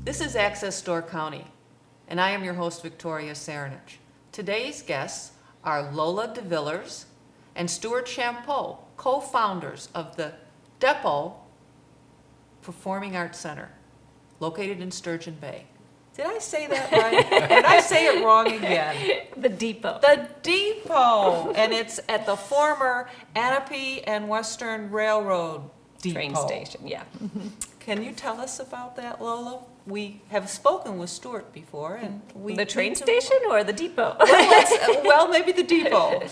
This is Access Door County, and I am your host, Victoria Cerinich. Today's guests are Lola DeVillers and Stuart Champeau, co-founders of the Depot Performing Arts Center, located in Sturgeon Bay. Did I say that right? Did I say it wrong again? The Depot. The Depot, and it's at the former Anape and Western Railroad Depot. Train station, yeah. Can you tell us about that, Lola? We have spoken with Stuart before, and we The train station or the depot? well, maybe the depot.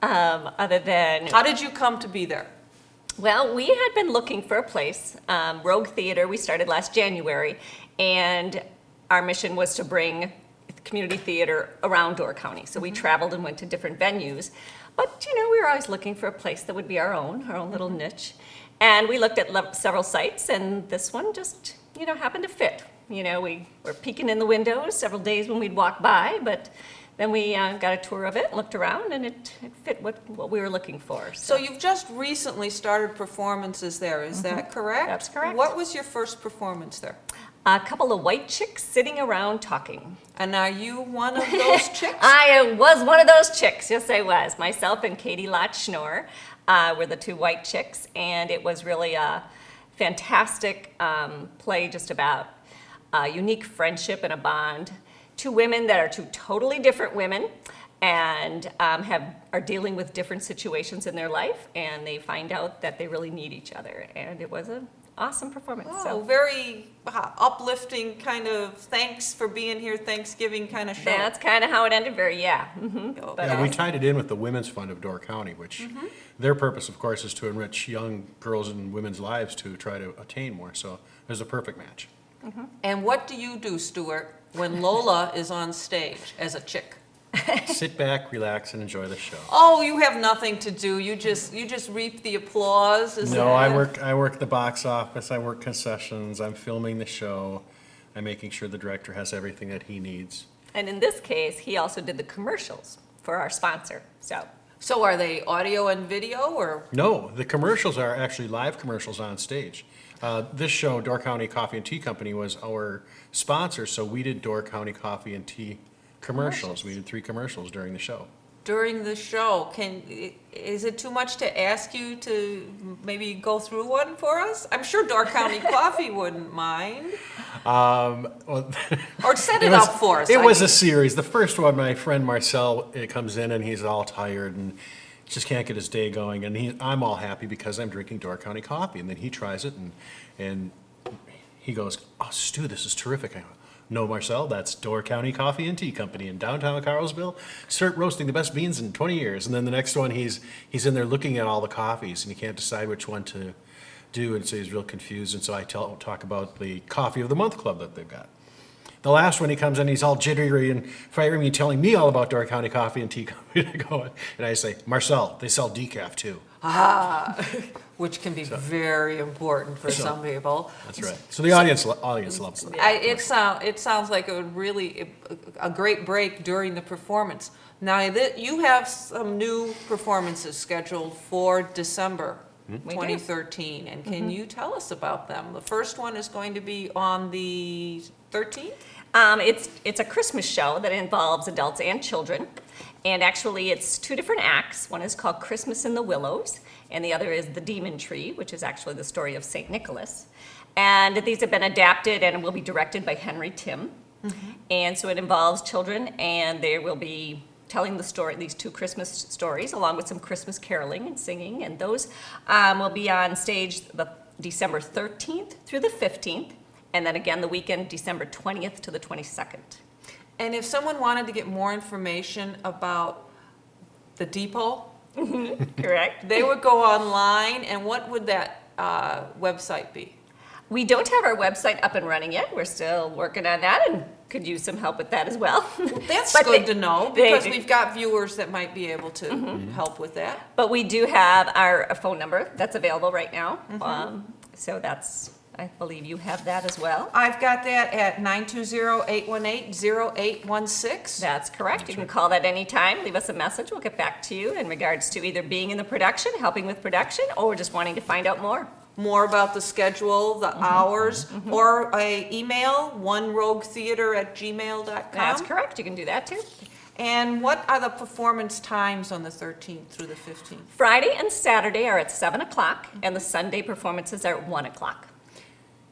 Other than, How did you come to be there? well, we had been looking for a place. Rogue Theater, we started last January, and our mission was to bring community theater around Door County. So we traveled and went to different venues. But, you know, we were always looking for a place that would be our own little niche. And we looked at several sites, and this one just, you know, happened to fit. You know, we were peeking in the windows several days when we'd walk by, but then we got a tour of it, looked around, and it fit what we were looking for. So you've just recently started performances there, is that correct? That's correct. What was your first performance there? A couple of white chicks sitting around talking. And are you one of those chicks? I was one of those chicks, yes I was. Myself and Katie Lott-Schnorr were the two white chicks, and it was really a fantastic play just about unique friendship and a bond. Two women that are two totally different women and are dealing with different situations in their life, and they find out that they really need each other, and it was an awesome performance. Oh, very uplifting kind of thanks for being here, Thanksgiving kind of show. That's kind of how it ended, yeah. Oh, But, Yeah, we tied it in with the Women's Fund of Door County, which their purpose, of course, is to enrich young girls and women's lives to try to attain more. So it was a perfect match. And what do you do, Stuart, when Lola is on stage as a chick? Sit back, relax, and enjoy the show. Oh, you have nothing to do. You just reap the applause. Is No, that... I work the box office. I work concessions. I'm filming the show. I'm making sure the director has everything that he needs. And in this case, he also did the commercials for our sponsor. So are they audio and video, or? No, the commercials are actually live commercials on stage. This show, Door County Coffee and Tea Company, was our sponsor, so we did Door County Coffee and Tea commercials. We did 3 commercials during the show. During the show, is it too much to ask you to maybe go through one for us? I'm sure Door County Coffee wouldn't mind. Well, Or set it up for us. It was a series. The first one, my friend Marcel comes in and he's all tired and just can't get his day going. And I'm all happy because I'm drinking Door County coffee. And then he tries it and he goes, "Oh, Stu, this is terrific." I go, "No, Marcel, that's Door County Coffee and Tea Company in downtown Carlsville. Start roasting the best beans in 20 years. And then the next one, he's in there looking at all the coffees, and he can't decide which one to do, and so he's real confused. And so I talk about the Coffee of the Month Club that they've got. The last one, he comes in, he's all jittery and fiery, and telling me all about Door County Coffee and Tea Company. And I say, "Marcel, they sell decaf too." Which can be very important for some people. That's right. So the audience loves that. It sounds like a really a great break during the performance. Now, you have some new performances scheduled for December 2013, and can you tell us about them? The first one is going to be on the 13th? It's a Christmas show that involves adults and children. And actually, it's 2 different acts. One is called Christmas in the Willows, and the other is The Demon Tree, which is actually the story of St. Nicholas. And these have been adapted and will be directed by Henry Tim. And so it involves children, and they will be telling these 2 Christmas stories, along with some Christmas caroling and singing. And those will be on stage the December 13th through the 15th, and then again the weekend, December 20th to the 22nd. And if someone wanted to get more information about the Depot, Correct. they would go online, and what would that website be? We don't have our website up and running yet. We're still working on that and could use some help with that as well. That's But good to know, because we've got viewers that might be able to help with that. But we do have our phone number that's available right now. So I believe you have that as well. I've got that at 920-818-0816. That's correct. You can call that anytime, leave us a message. We'll get back to you in regards to either being in the production, helping with production, or just wanting to find out more. more about the schedule, the hours, or a email, oneroguetheater@gmail.com? That's correct, you can do that too. And what are the performance times on the 13th through the 15th? Friday and Saturday are at 7 o'clock, and the Sunday performances are at 1 o'clock.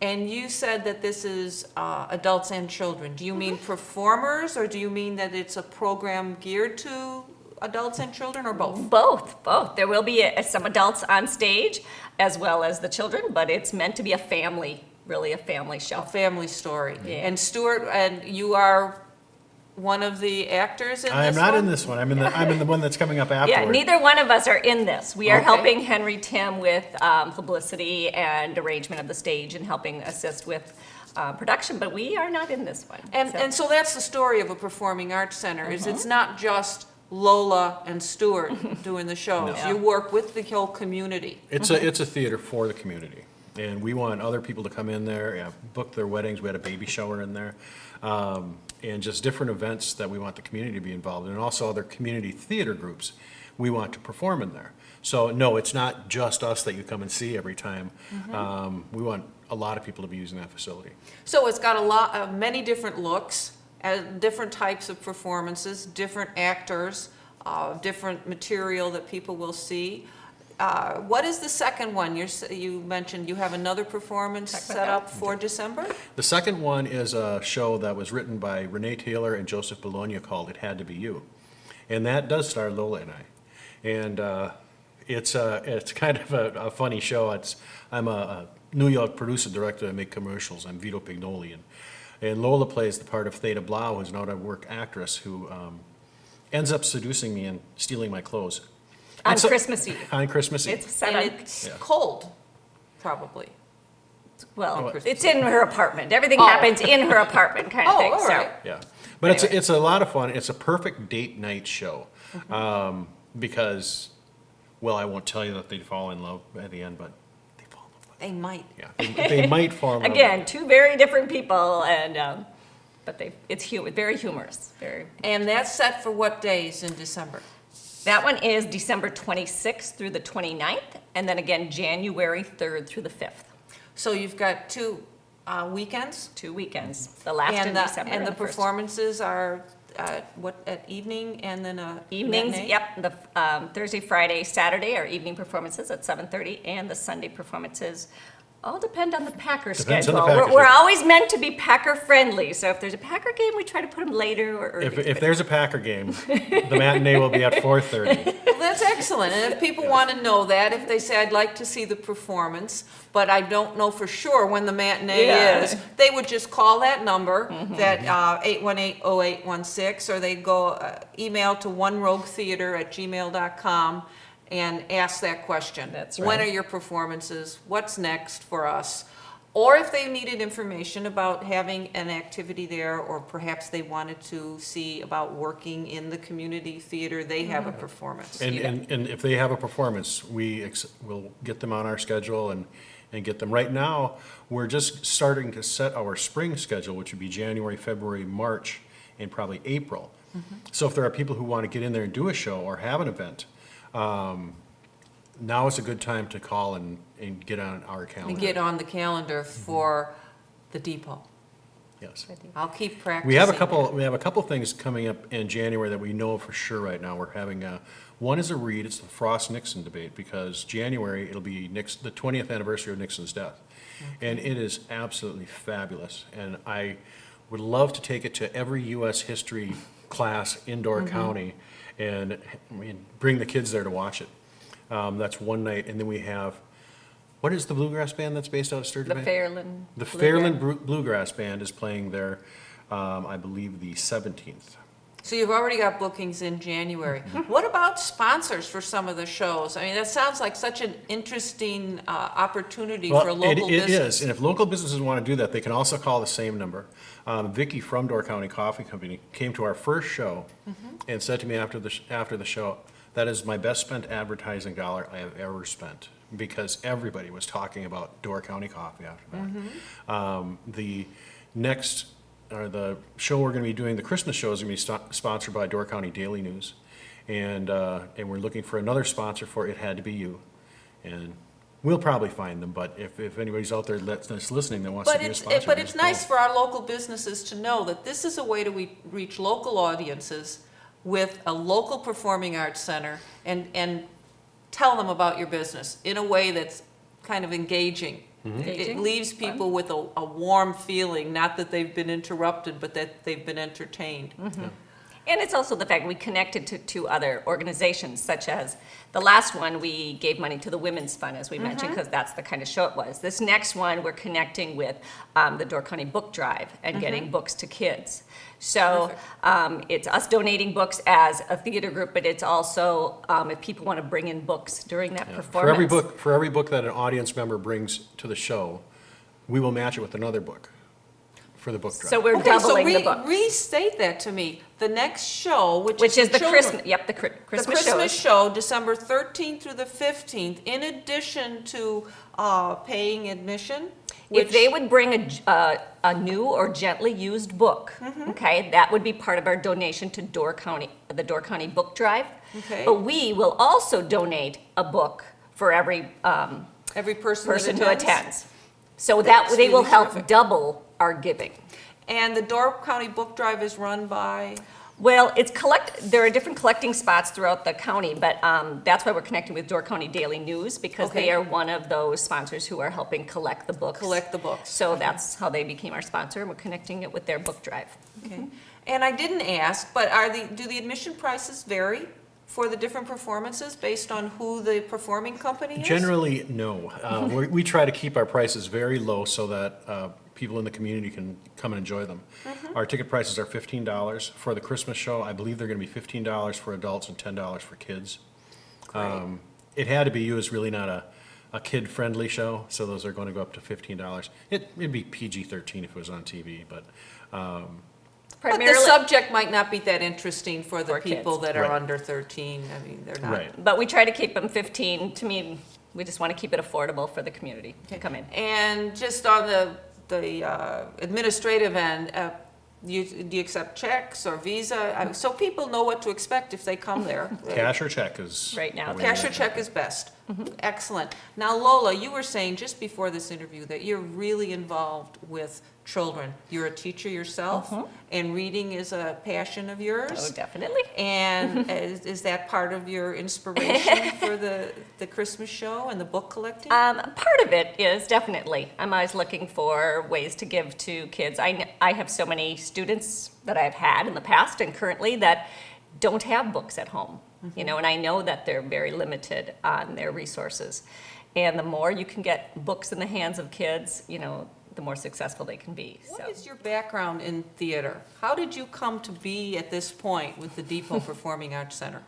And you said that this is adults and children. Do you mean performers, or do you mean that it's a program geared to adults and children, or both? Both. There will be some adults on stage as well as the children, but it's meant to be a family, really a family show. A family story. Yeah. And Stuart, and you are one of the actors in this one? I am not in this one. I'm in the one that's coming up afterward. Yeah, neither one of us are in this. We are Okay. helping Henry Tim with publicity and arrangement of the stage and helping assist with production, but we are not in this one. And so that's the story of a performing arts center, is it's not just Lola and Stuart doing the shows. No. You work with the whole community. It's a theater for the community, and we want other people to come in there, book their weddings. We had a baby shower in there, and just different events that we want the community to be involved in, and also other community theater groups we want to perform in there. So no, it's not just us that you come and see every time. We want a lot of people to be using that facility. So it's got a lot of many different looks, different types of performances, different actors, different material that people will see. What is the second one? You mentioned you have another performance set up for December? The second one is a show that was written by Renee Taylor and Joseph Bologna called It Had to Be You. And that does star Lola and I. And it's kind of a funny show. I'm a New York producer director. I make commercials. I'm Vito Pignoli. And Lola plays the part of Theda Blau, who's an out-of-work actress who ends up seducing me and stealing my clothes. On Christmas Eve. On Christmas Eve. It's set And on, it's Yeah. cold, probably. well, Christmas it's in her apartment. Everything Oh. happens in her apartment kind of Oh, thing. all So right. Yeah, but Anyway. it's a lot of fun. It's a perfect date night show, because, well, I won't tell you that they fall in love at the end, but they fall in love. They might. Yeah, they might fall in love. Again, two very different people, and but it's very humorous. Very. And that's set for what days in December? That one is December 26th through the 29th, and then again January 3rd through the 5th. So you've got two weekends? 2 weekends. The last in And December. and the first. performances are at evening and then a Evenings, matinee? yep. The Thursday, Friday, Saturday are evening performances at 7:30, and the Sunday performances all depend on the Packer Depends on schedule. the Packer We're schedule. always meant to be Packer friendly, so if there's a Packer game, we try to put them later or early. If there's a Packer game, the matinee will be at 4:30. Well, that's excellent, and if people want to know that, if they say, I'd like to see the performance, but I don't know for sure when the matinee Yeah. is, they would just call that number, that 818-0816, or they go email to oneroguetheater@gmail.com and ask that question. That's When right. are your performances? What's next for us? Or if they needed information about having an activity there, or perhaps they wanted to see about working in the community theater, they have a performance. And if they have a performance, we'll get them on our schedule and get them. Right now, we're just starting to set our spring schedule, which would be January, February, March, and probably April. So if there are people who want to get in there and do a show or have an event, now is a good time to call and get on our calendar. And get on the calendar for the depot. Yes. I'll keep practicing. We have a couple things coming up in January that we know for sure right now. We're having one is a read. It's the Frost-Nixon debate, because January it'll be the 20th anniversary of Nixon's death, and it is absolutely fabulous. And I would love to take it to every U.S. history class in Door County, and bring the kids there to watch it. That's one night, and then we have, what is the bluegrass band that's based out of Sturgeon The Bay? Fairland. The Bluegrass. Fairland Bluegrass Band is playing there, I believe, the 17th. So you've already got bookings in January. What about sponsors for some of the shows? I mean, that sounds like such an interesting opportunity for local It business. is, and if local businesses want to do that, they can also call the same number. Vicki from Door County Coffee Company came to our first show and said to me after the show, that is my best spent advertising dollar I have ever spent, because everybody was talking about Door County Coffee after that. The show we're going to be doing, the Christmas show, is going to be sponsored by Door County Daily News, and we're looking for another sponsor for It Had to Be You, and we'll probably find them, but if anybody's out there that's listening that wants to be a sponsor. But give it's us a call. nice for our local businesses to know that this is a way to reach local audiences with a local performing arts center and tell them about your business in a way that's kind of engaging. It leaves people with a warm feeling, not that they've been interrupted, but that they've been entertained. Yeah. And it's also the fact we connected to other organizations, such as the last one, we gave money to the Women's Fund, as we mentioned, because that's the kind of show it was. This next one, we're connecting with the Door County Book Drive and getting books to kids. So it's us donating books as a theater group, but it's also if people want to bring in books during that performance. For every book that an audience member brings to the show, we will match it with another book for the book drive. So we're doubling the books. Restate that to me. The next show, which Which is the children- Christmas, yep, the Christmas The Christmas shows. show, December 13th through the 15th, in addition to paying admission. If they would bring a new or gently used book, okay, that would be part of our donation to the Door County Book Drive. Okay. But we will also donate a book for every Every person person that who attends. So That's that they will really help terrific. double our giving. And the Door County Book Drive is run by, Well, there are different collecting spots throughout the county, but that's why we're connecting with Door County Daily News, because Okay. they are one of those sponsors who are helping collect the books. collect the books. So that's how they became our sponsor, and we're connecting it with their book drive. Okay. And I didn't ask, but do the admission prices vary for the different performances based on who the performing company is? Generally, no. We try to keep our prices very low so that people in the community can come and enjoy them. Our ticket prices are $15. For the Christmas show, I believe they're going to be $15 for adults and $10 for kids. It had to be used, really not a kid-friendly show, so those are going to go up to $15. It'd be PG-13 if it was on TV, but But the Primarily, subject might not be that interesting for the For people kids. that are Right. under 13. I mean, they're not. right. but we try to keep them 15. To me, we just want to keep it affordable for the community to come in. And just on the administrative end, do you accept checks or Visa? So people know what to expect if they come there. Cash or check is. Right now, the way Cash we or do it. check is best. Excellent. Now, Lola, you were saying just before this interview that you're really involved with children. You're a teacher yourself, and reading is a passion of Oh, yours. definitely. And is that part of your inspiration for the Christmas show and the book collecting? Part of it is definitely. I'm always looking for ways to give to kids. I have so many students that I've had in the past and currently that don't have books at home, and I know that they're very limited on their resources. And the more you can get books in the hands of kids, the more successful they can be. What is your background in theater? How did you come to be at this point with the Depot Performing Arts Center?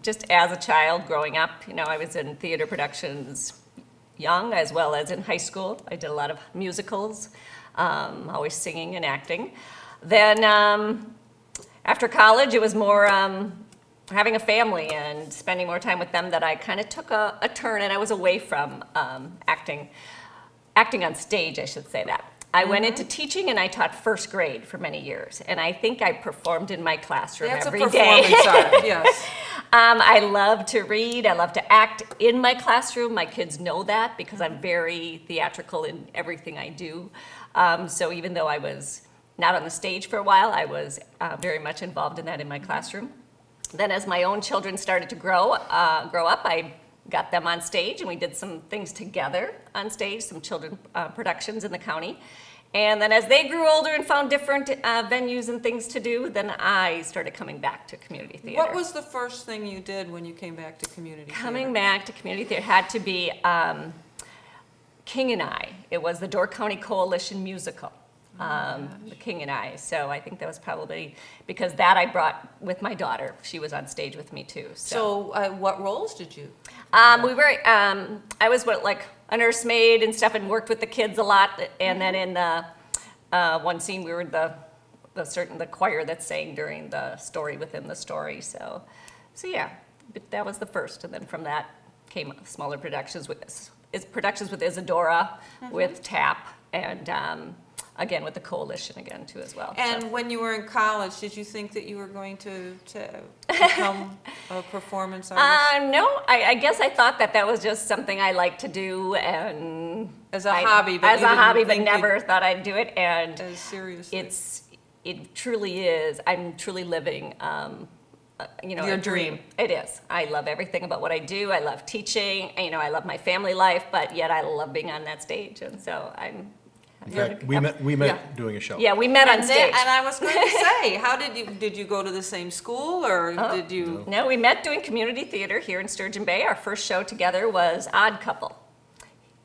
Just as a child growing up, I was in theater productions young as well as in high school. I did a lot of musicals, always singing and acting. Then after college, it was more having a family and spending more time with them that I kind of took a turn and I was away from acting on stage, I should say that. I went into teaching and I taught first grade for many years, and I think I performed in my classroom That's a every day. performance art, yes. I love to read, I love to act in my classroom. My kids know that because I'm very theatrical in everything I do. So even though I was not on the stage for a while, I was very much involved in that in my classroom. Then as my own children started to grow up, I got them on stage and we did some things together on stage, some children productions in the county. And then as they grew older and found different venues and things to do, then I started coming back to community theater. What was the first thing you did when you came back to community theater? Coming back to community theater had to be King and I. It was the Door County Coalition musical, The King and I. So I think that was probably because that I brought with my daughter. She was on stage with me too. So what roles did you? I was like a nursemaid and stuff and worked with the kids a lot. And then in the one scene, we were the choir that sang during the story within the story. So yeah, but that was the first. And then from that came smaller productions with Isadora, with TAP, and again, with the coalition again, too, as well. And So. when you were in college, did you think that you were going to become a performance artist? No, I guess I thought that was just something I like to do, and As a hobby, but as you a didn't hobby, but think never thought I'd do it. And As seriously? it truly is. I'm truly living, Your a dream. It is. I love everything about what I do. I love teaching. I love my family life, but yet I love being on that stage, and so I'm. In fact, we met doing a show. Yeah, we met on stage. And I was going to say, how did you go to the same school, or did you? No, we met doing community theater here in Sturgeon Bay. Our first show together was Odd Couple.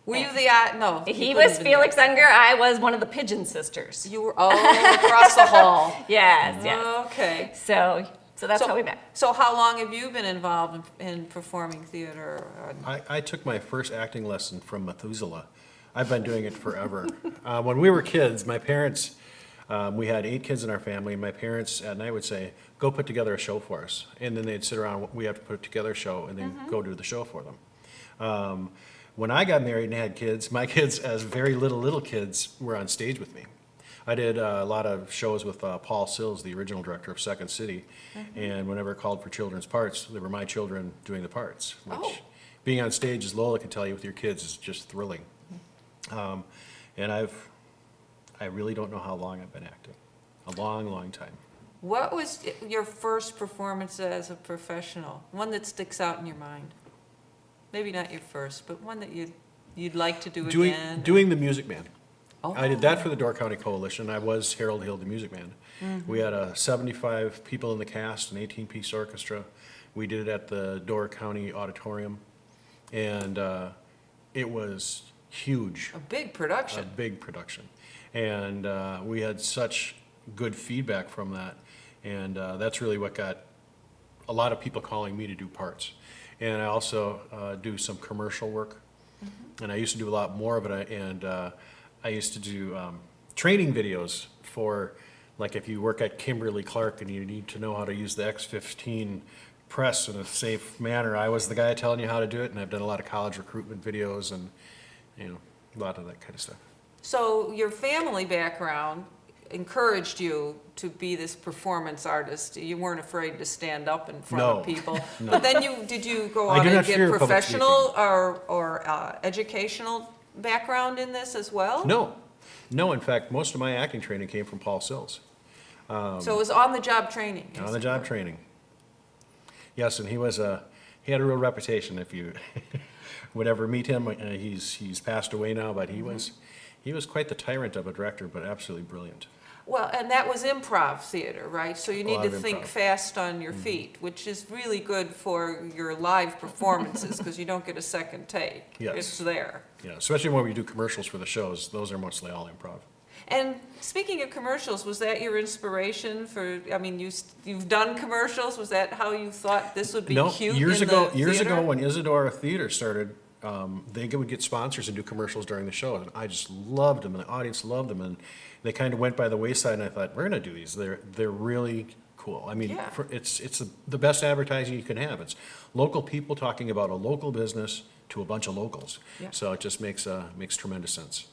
Were you the no? you He couldn't was have been Felix the- Unger. I was one of the Pigeon Sisters. You were across the hall. Yes, yes. Okay. So that's how we met. So how long have you been involved in performing theater? I took my first acting lesson from Methuselah. I've been doing it forever. When we were kids, my parents, we had 8 kids in our family, and my parents at night would say, go put together a show for us. And then they'd sit around, we have to put together a show, and then go do the show for them. When I got married and had kids, my kids, as very little kids, were on stage with me. I did a lot of shows with Paul Sills, the original director of Second City, and whenever it called for children's parts, they were my children doing the parts, which being on stage, as Lola can tell you, with your kids is just thrilling. And I really don't know how long I've been acting. A long time. What was your first performance as a professional? One that sticks out in your mind? Maybe not your first, but one that you'd like to do again? Doing the Music Man. Oh. I did that for the Door County Coalition. I was Harold Hill, the Music Man. We had 75 people in the cast, an 18-piece orchestra. We did it at the Door County Auditorium, and it was huge. A big production. A big production. And we had such good feedback from that, and that's really what got a lot of people calling me to do parts. And I also do some commercial work, and I used to do a lot more of it, and I used to do training videos for, like, if you work at Kimberly-Clark and you need to know how to use the X15 press in a safe manner, I was the guy telling you how to do it, and I've done a lot of college recruitment videos and, a lot of that kind of stuff. So your family background encouraged you to be this performance artist. You weren't afraid to stand up in front of people. No. But then did you go I on do and not get fear public professional or educational background in this as well? No, in fact, most of my acting training came from Paul Sills. So it was on-the-job training. On-the-job training. Yes, and he had a real reputation. If you would ever meet him, he's passed away now, but he was quite the tyrant of a director, but absolutely brilliant. Well, and that was improv theater, right? So you need lot to of think improv. fast on your feet, which is really good for your live performances because you don't get a second take. Yes. It's there. Yeah, especially when we do commercials for the shows, those are mostly all improv. And speaking of commercials, was that your inspiration for, I mean, you've done commercials, was that how you thought this would be No, cute years in ago, the years theater? ago when Isadora Theater started, they would get sponsors and do commercials during the show, and I just loved them, and the audience loved them, and they kind of went by the wayside, and I thought, we're going to do these. They're really cool. I mean, Yeah. it's the best advertising you can have. It's local people talking about a local business to a bunch of locals. Yeah. So it just makes tremendous sense.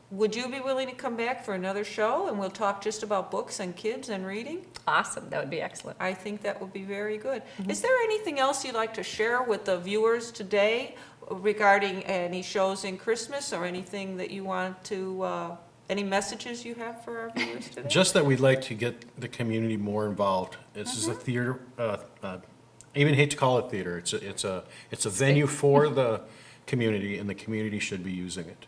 Would you be willing to come back for another show and we'll talk just about books and kids and reading? Awesome. That would be excellent. I think that would be very good. Is there anything else you'd like to share with the viewers today regarding any shows in Christmas or anything that you want to, any messages you have for our viewers today? Just that we'd like to get the community more involved. This is a theater, I even hate to call it theater. It's a venue for the community, and the community should be using it.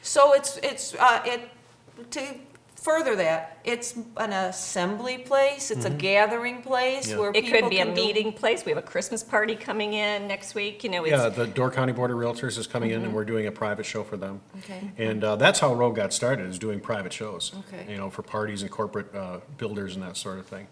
So to further that, it's an assembly place, it's a gathering place Yeah. where It people could be a can do- meeting place. We have a Christmas party coming in next week. Yeah, It's, the Door County Board of Realtors is coming in, and we're doing a private show for them. Okay. And that's how Rogue got started, is doing private shows. Okay. For parties and corporate builders and that sort of thing.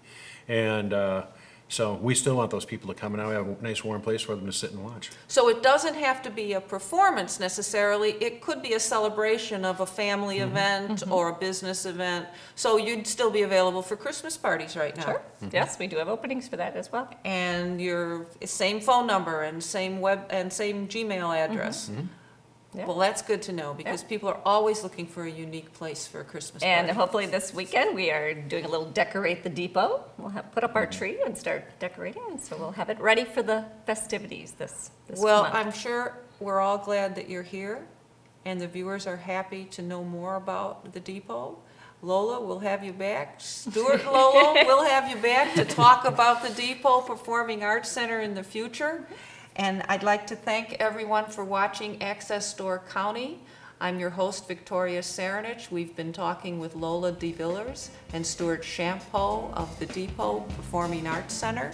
And so we still want those people to come, and now we have a nice warm place for them to sit and watch. So it doesn't have to be a performance necessarily, it could be a celebration of a family event or a business event. So you'd still be available for Christmas parties right now? sure. Yes, we do have openings for that as well. And your same phone number and same web, and same Gmail address? Yeah. Well, that's good to know, because people are always looking for a unique place for a Christmas party. And hopefully this weekend, we are doing a little decorate the depot. We'll put up our tree and start decorating, and so we'll have it ready for the festivities this Well, month. I'm sure we're all glad that you're here, and the viewers are happy to know more about the depot. Lola, we'll have you back. Stuart and Lola, we'll have you back to talk about the Depot Performing Arts Center in the future. And I'd like to thank everyone for watching Access Store County. I'm your host, Victoria Cerinich. We've been talking with Lola DeVillers and Stuart Champeau of the Depot Performing Arts Center.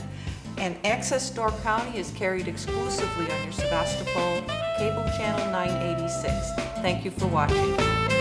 And Access Store County is carried exclusively on your Sebastopol Cable Channel 986. Thank you for watching.